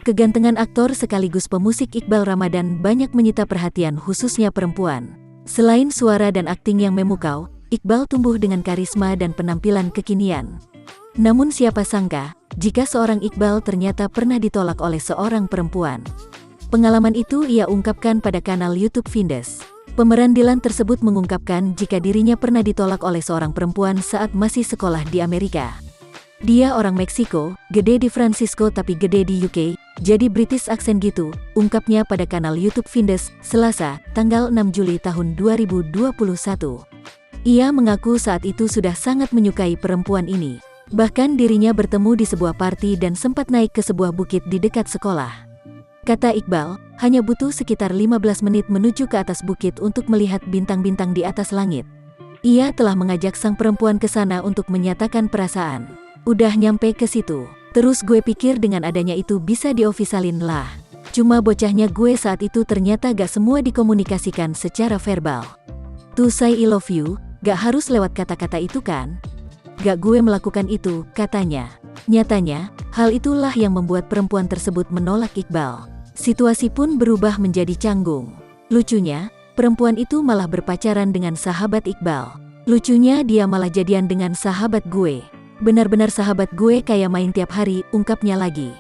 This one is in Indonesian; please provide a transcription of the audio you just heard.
Kegantengan aktor sekaligus pemusik Iqbal Ramadan banyak menyita perhatian khususnya perempuan. Selain suara dan akting yang memukau, Iqbal tumbuh dengan karisma dan penampilan kekinian. Namun siapa sangka, jika seorang Iqbal ternyata pernah ditolak oleh seorang perempuan. Pengalaman itu ia ungkapkan pada kanal YouTube Vindes. Pemeran Dylan tersebut mengungkapkan jika dirinya pernah ditolak oleh seorang perempuan saat masih sekolah di Amerika. Dia orang Meksiko, gede di Francisco tapi gede di UK, jadi British accent gitu, ungkapnya pada kanal YouTube Vindes, Selasa, tanggal 6 Juli tahun 2021. Ia mengaku saat itu sudah sangat menyukai perempuan ini. Bahkan dirinya bertemu di sebuah party dan sempat naik ke sebuah bukit di dekat sekolah. Kata Iqbal, hanya butuh sekitar 15 menit menuju ke atas bukit untuk melihat bintang-bintang di atas langit. Ia telah mengajak sang perempuan ke sana untuk menyatakan perasaan. Udah nyampe ke situ. Terus gue pikir dengan adanya itu bisa diofisalin lah. Cuma bocahnya gue saat itu ternyata gak semua dikomunikasikan secara verbal. To say I love you, gak harus lewat kata-kata itu kan? Gak gue melakukan itu, katanya. Nyatanya, hal itulah yang membuat perempuan tersebut menolak Iqbal. Situasi pun berubah menjadi canggung. Lucunya, perempuan itu malah berpacaran dengan sahabat Iqbal. Lucunya dia malah jadian dengan sahabat gue. Benar-benar sahabat gue kayak main tiap hari, ungkapnya lagi.